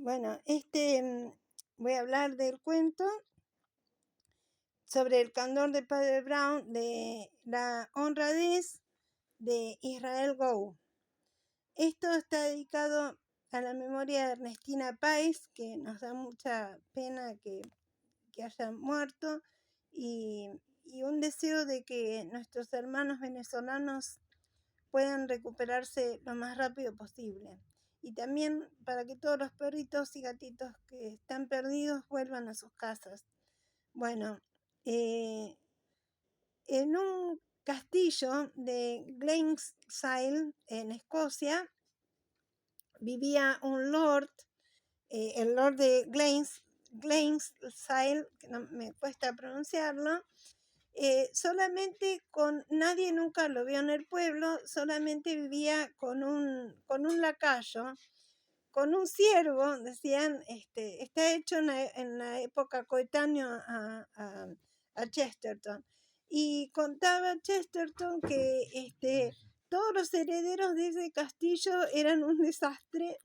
Bueno, voy a hablar del cuento sobre el candor de Padre Brown de la honradez de Israel Gould. Esto está dedicado a la memoria de Ernestina Páez, que nos da mucha pena que haya muerto, y un deseo de que nuestros hermanos venezolanos puedan recuperarse lo más rápido posible. Y también para que todos los perritos y gatitos que están perdidos vuelvan a sus casas. Bueno, en un castillo de Glenside, en Escocia, vivía un lord, el lord de Glenside, que no me cuesta pronunciarlo. Solamente nadie nunca lo vio en el pueblo, solamente vivía con un lacayo, con un siervo, decían, está hecho en la época coetánea a Chesterton. Y contaba Chesterton que todos los herederos de ese castillo eran un desastre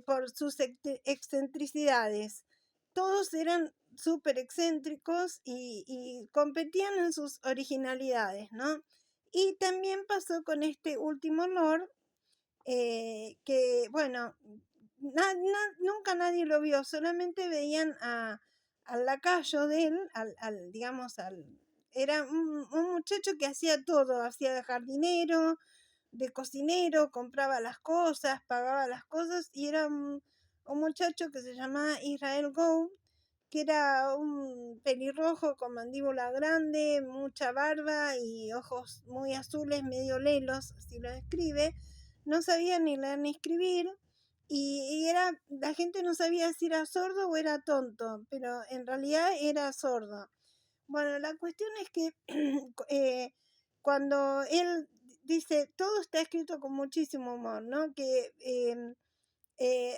por sus excentricidades. Todos eran súper excéntricos y competían en sus originalidades, ¿no? Y también pasó con este último lord, que, bueno, nunca nadie lo vio, solamente veían al lacayo de él, era un muchacho que hacía todo, hacía de jardinero, de cocinero, compraba las cosas, pagaba las cosas, y era un muchacho que se llamaba Israel Gould, que era un pelirrojo con mandíbula grande, mucha barba y ojos muy azules, medio lelos, así lo describe. No sabía ni leer ni escribir, y la gente no sabía si era sordo o era tonto, pero en realidad era sordo. Bueno, la cuestión es que cuando él dice, todo está escrito con muchísimo humor, ¿no? Que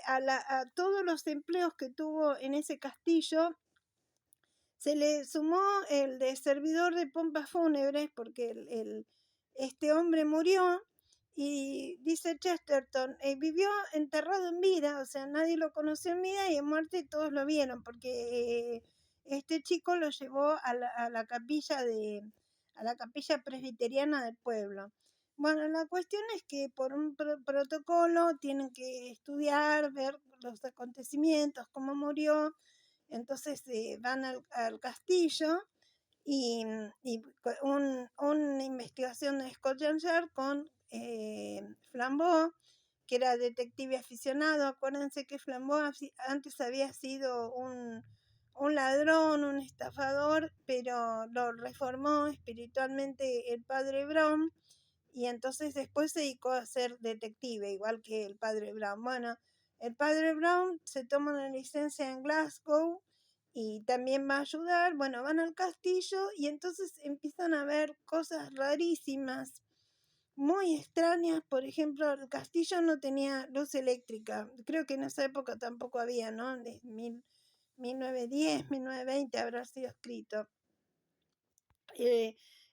a todos los empleos que tuvo en ese castillo se le sumó el de servidor de pompas fúnebres, porque este hombre murió, y dice Chesterton, vivió enterrado en vida, o sea, nadie lo conoció en vida, y en muerte todos lo vieron, porque este chico lo llevó a la capilla presbiteriana del pueblo. Bueno, la cuestión es que por un protocolo tienen que estudiar, ver los acontecimientos, cómo murió. Entonces van al castillo y una investigación de Scotland Yard con Flambeau, que era detective aficionado. Acuérdense que Flambeau antes había sido un ladrón, un estafador, pero lo reformó espiritualmente el padre Brown, y entonces después se dedicó a ser detective, igual que el padre Brown. Bueno, el padre Brown se toma una licencia en Glasgow y también va a ayudar. Bueno, van al castillo y entonces empiezan a ver cosas rarísimas, muy extrañas. Por ejemplo, el castillo no tenía luz eléctrica. Creo que en esa época tampoco había, ¿no? De 1910, 1920 habrá sido escrito.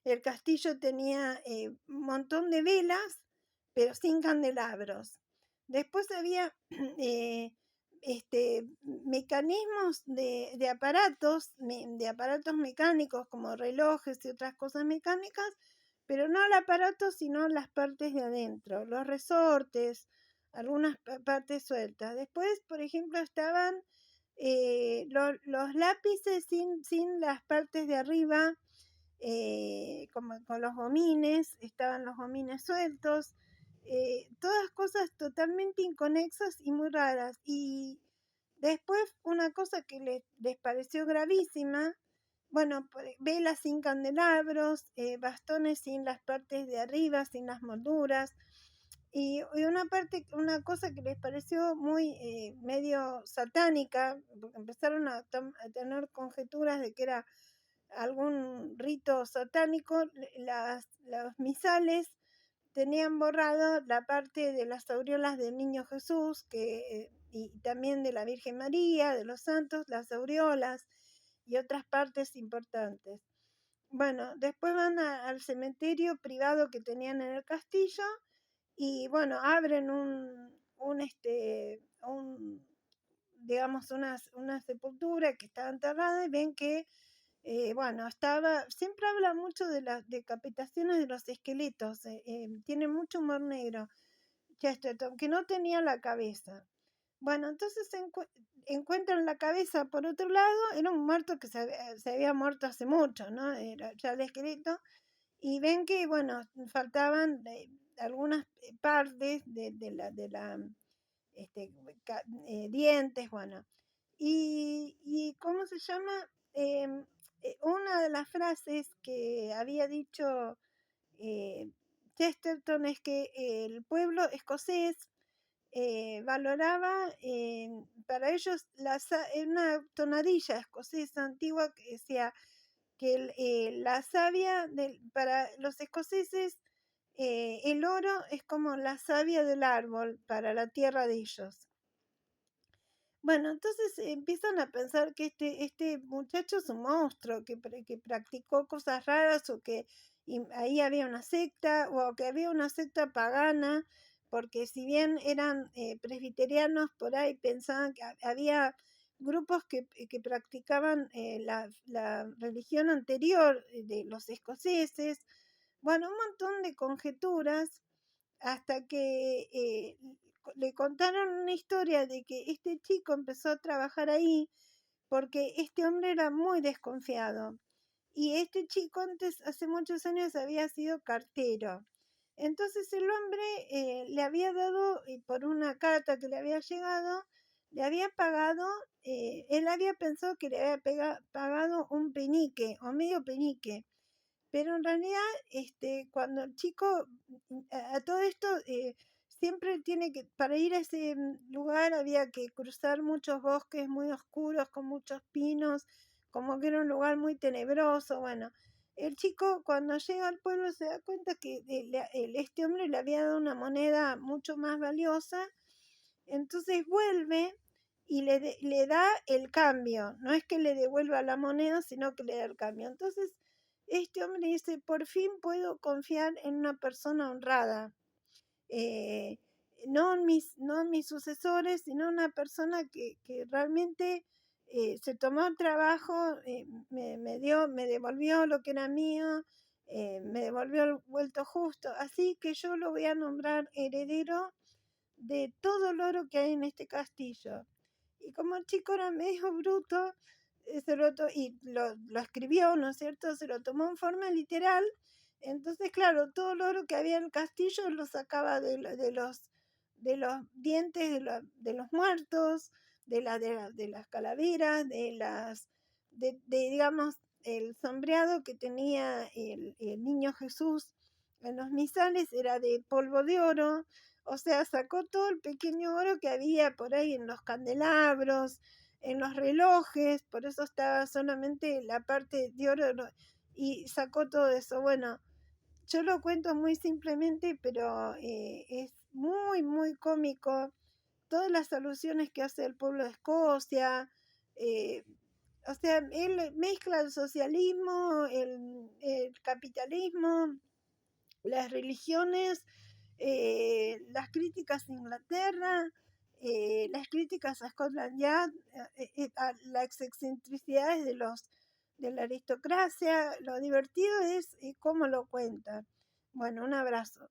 El castillo tenía un montón de velas, pero sin candelabros. Después había mecanismos de aparatos mecánicos, como relojes y otras cosas mecánicas, pero no el aparato, sino las partes de adentro, los resortes, algunas partes sueltas. Después, por ejemplo, estaban los lápices sin las partes de arriba, como con los gomines, estaban los gomines sueltos, todas cosas totalmente inconexas y muy raras. Y después una cosa que les pareció gravísima, bueno, velas sin candelabros, bastones sin las partes de arriba, sin las molduras, y una cosa que les pareció muy medio satánica, porque empezaron a tener conjeturas de que era algún rito satánico. Los misales tenían borrado la parte de las aureolas del niño Jesús, y también de la Virgen María, de los santos, las aureolas y otras partes importantes. Bueno, después van al cementerio privado que tenían en el castillo, y bueno, abren un digamos, una sepultura que estaba enterrada y ven que, bueno, siempre habla mucho de las decapitaciones de los esqueletos, tiene mucho humor negro, Chesterton, que no tenía la cabeza. Bueno, entonces encuentran la cabeza por otro lado, era un muerto que se había muerto hace mucho, ¿no? Era ya el esqueleto, y ven que, bueno, faltaban algunas partes de la este, dientes, bueno. Y ¿cómo se llama? Una de las frases que había dicho eh, Chesterton es que el pueblo escocés valoraba, para ellos, una tonadilla escocesa antigua que decía que la savia, para los escoceses, el oro es como la savia del árbol para la tierra de ellos. Bueno, entonces empiezan a pensar que este muchacho es un monstruo, que practicó cosas raras o que ahí había una secta o que había una secta pagana, porque si bien eran presbiterianos, por ahí pensaban que había grupos que practicaban la religión anterior de los escoceses. Bueno, un montón de conjeturas hasta que le contaron una historia de que este chico empezó a trabajar ahí porque este hombre era muy desconfiado. Y este chico antes, hace muchos años, había sido cartero. Entonces el hombre le había dado, por una carta que le había llegado, le había pagado, él había pensado que le había pagado un penique o medio penique. Pero en realidad, cuando el chico, a todo esto, siempre tiene que, para ir a ese lugar había que cruzar muchos bosques muy oscuros, con muchos pinos, como que era un lugar muy tenebroso. Bueno, el chico cuando llega al pueblo se da cuenta que este hombre le había dado una moneda mucho más valiosa, entonces vuelve y le da el cambio. No es que le devuelva la moneda, sino que le da el cambio. Entonces este hombre dice, por fin puedo confiar en una persona honrada. Eh, no en mis sucesores, sino una persona que realmente se tomó el trabajo, me devolvió lo que era mío, me devolvió el vuelto justo. Así que yo lo voy a nombrar heredero de todo el oro que hay en este castillo. Y como el chico era medio bruto, y lo escribió, ¿no es cierto? Se lo tomó en forma literal. Entonces, claro, todo el oro que había en el castillo lo sacaba de los dientes de los muertos, de las calaveras, digamos, el sombreado que tenía el niño Jesús en los misales era de polvo de oro. O sea, sacó todo el pequeño oro que había por ahí en los candelabros, en los relojes, por eso estaba solamente la parte de oro, y sacó todo eso. Bueno, yo lo cuento muy simplemente, pero es muy, muy cómico. Todas las alusiones que hace el pueblo de Escocia, eh, o sea, él mezcla el socialismo, el capitalismo, las religiones, las críticas a Inglaterra, las críticas a Scotland Yard, a las excentricidades de la aristocracia. Lo divertido es cómo lo cuentan. Bueno, un abrazo.